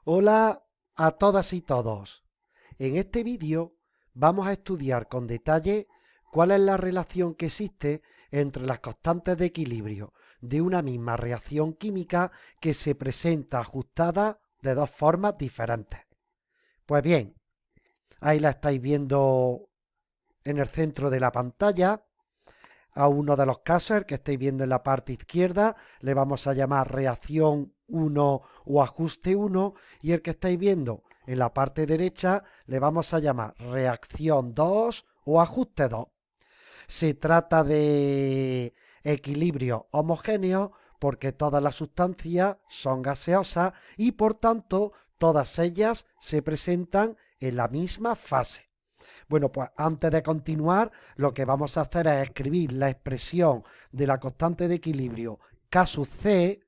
Hola a todas y todos. En este vídeo vamos a estudiar con detalle cuál es la relación que existe entre las constantes de equilibrio de una misma reacción química que se presenta ajustada de dos formas diferentes. Pues bien, ahí la estáis viendo en el centro de la pantalla. A uno de los casos, el que estáis viendo en la parte izquierda, le vamos a llamar reacción 1 o ajuste 1, y el que estáis viendo en la parte derecha le vamos a llamar reacción 2 o ajuste 2. Se trata de equilibrio homogéneo porque todas las sustancias son gaseosas y por tanto todas ellas se presentan en la misma fase. Bueno, pues antes de continuar, lo que vamos a hacer es escribir la expresión de la constante de equilibrio K sub C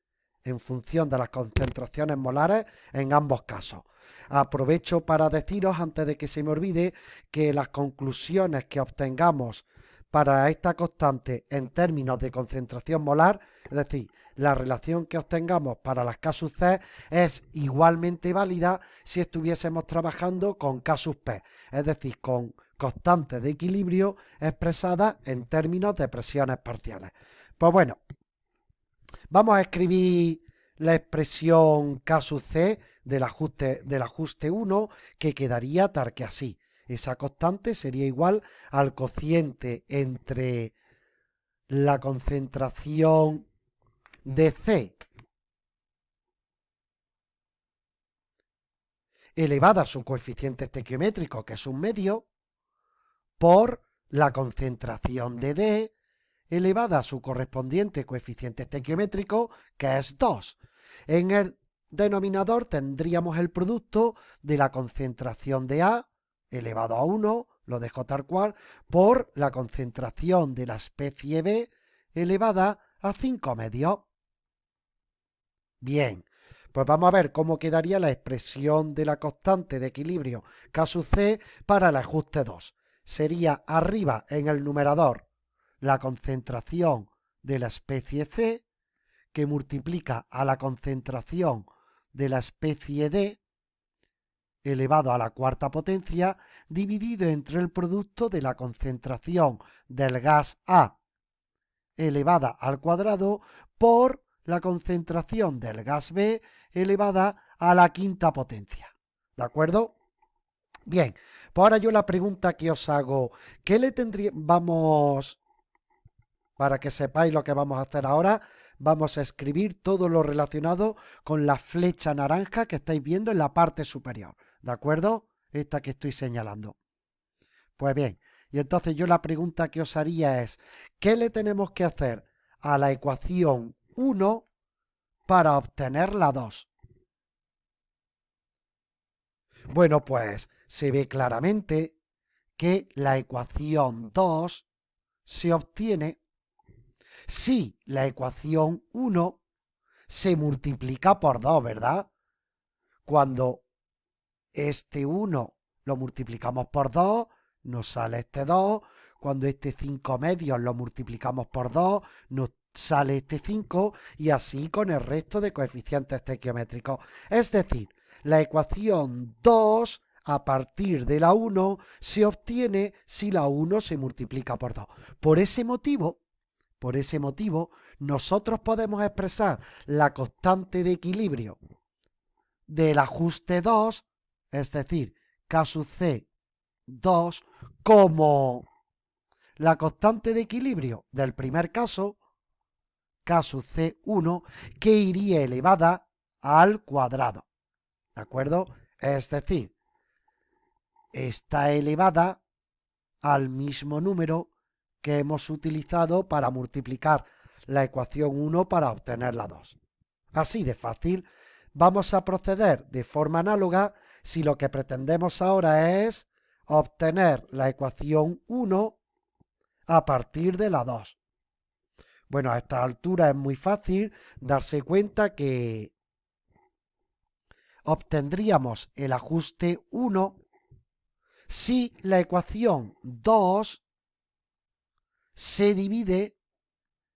en función de las concentraciones molares en ambos casos. Aprovecho para deciros, antes de que se me olvide, que las conclusiones que obtengamos para esta constante en términos de concentración molar, es decir, la relación que obtengamos para las K sub C es igualmente válida si estuviésemos trabajando con K sub P, es decir, con constantes de equilibrio expresadas en términos de presiones parciales. Pues bueno, vamos a escribir la expresión K sub C del ajuste 1, que quedaría tal que así. Esa constante sería igual al cociente entre la concentración de C elevada a su coeficiente estequiométrico, que es un medio, por la concentración de D elevada a su correspondiente coeficiente estequiométrico, que es 2. En el denominador tendríamos el producto de la concentración de A elevado a 1, lo dejo tal cual, por la concentración de la especie B elevada a 5 medios. Bien, pues vamos a ver cómo quedaría la expresión de la constante de equilibrio K sub C para el ajuste 2. Sería arriba en el numerador la concentración de la especie C, que multiplica a la concentración de la especie D elevado a la cuarta potencia, dividido entre el producto de la concentración del gas A elevada al cuadrado por la concentración del gas B elevada a la quinta potencia. ¿De acuerdo? Bien, pues ahora yo la pregunta que os hago, ¿qué le vamos, para que sepáis lo que vamos a hacer ahora, vamos a escribir todo lo relacionado con la flecha naranja que estáis viendo en la parte superior, ¿de acuerdo? Esta que estoy señalando. Pues bien, y entonces yo la pregunta que os haría es, ¿qué le tenemos que hacer a la ecuación 1 para obtener la 2? Bueno, pues se ve claramente que la ecuación 2 se obtiene si la ecuación 1 se multiplica por 2, ¿verdad? Cuando este 1 lo multiplicamos por 2, nos sale este 2. Cuando este 5 medios lo multiplicamos por 2, nos sale este 5, y así con el resto de coeficientes estequiométricos. Es decir, la ecuación 2 a partir de la 1 se obtiene si la 1 se multiplica por 2. Por ese motivo, nosotros podemos expresar la constante de equilibrio del ajuste 2, es decir, K sub C 2, como la constante de equilibrio del primer caso, K sub C1, que iría elevada al cuadrado. ¿De acuerdo? Es decir, está elevada al mismo número que hemos utilizado para multiplicar la ecuación 1 para obtener la 2. Así de fácil. Vamos a proceder de forma análoga si lo que pretendemos ahora es obtener la ecuación 1 a partir de la 2. Bueno, a esta altura es muy fácil darse cuenta que obtendríamos el ajuste 1 si la ecuación 2 se divide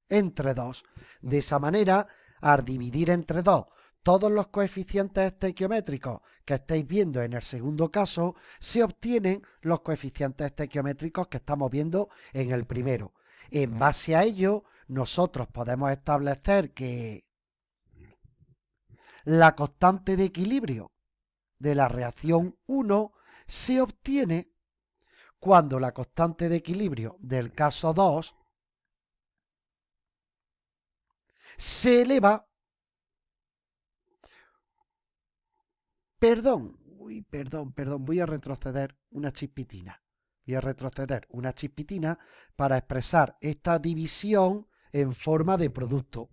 entre 2. De esa manera, al dividir entre 2 todos los coeficientes estequiométricos que estáis viendo en el segundo caso, se obtienen los coeficientes estequiométricos que estamos viendo en el primero. En base a ello, nosotros podemos establecer que la constante de equilibrio de la reacción 1 se obtiene cuando la constante de equilibrio del caso 2 se eleva. Perdón, voy a retroceder una chispitina. Voy a retroceder una chispitina para expresar esta división en forma de producto.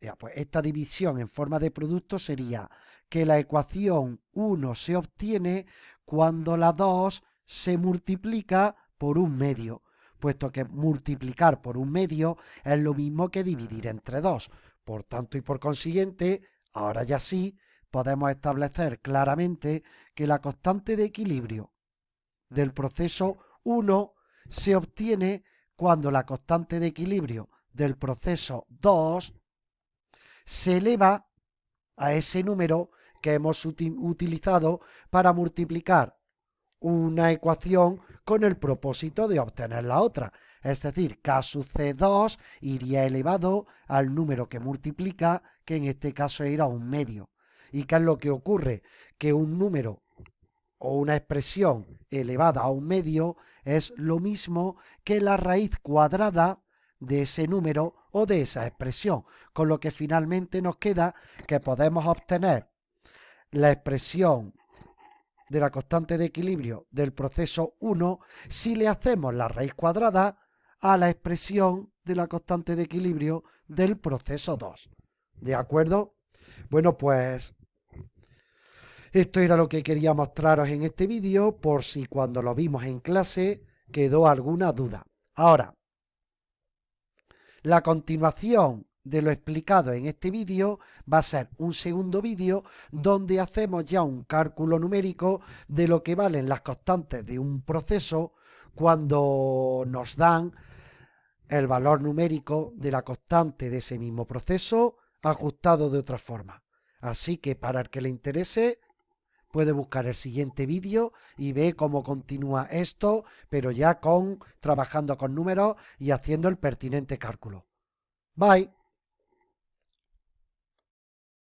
Ya, pues esta división en forma de producto sería que la ecuación 1 se obtiene cuando la 2 se multiplica por un medio, puesto que multiplicar por un medio es lo mismo que dividir entre 2. Por tanto y por consiguiente, ahora ya sí, podemos establecer claramente que la constante de equilibrio del proceso 1 se obtiene cuando la constante de equilibrio del proceso 2 se eleva a ese número que hemos utilizado para multiplicar una ecuación con el propósito de obtener la otra. Es decir, K sub C2 iría elevado al número que multiplica, que en este caso era un medio. ¿Y qué es lo que ocurre? Que un número o una expresión elevada a un medio es lo mismo que la raíz cuadrada de ese número o de esa expresión, con lo que finalmente nos queda que podemos obtener la expresión de la constante de equilibrio del proceso 1 si le hacemos la raíz cuadrada a la expresión de la constante de equilibrio del proceso 2. ¿De acuerdo? Bueno, pues esto era lo que quería mostraros en este vídeo, por si cuando lo vimos en clase quedó alguna duda. Ahora, la continuación de lo explicado en este vídeo va a ser un segundo vídeo donde hacemos ya un cálculo numérico de lo que valen las constantes de un proceso cuando nos dan el valor numérico de la constante de ese mismo proceso ajustado de otra forma. Así que para el que le interese, puede buscar el siguiente vídeo y ve cómo continúa esto, pero ya trabajando con números y haciendo el pertinente cálculo. Bye.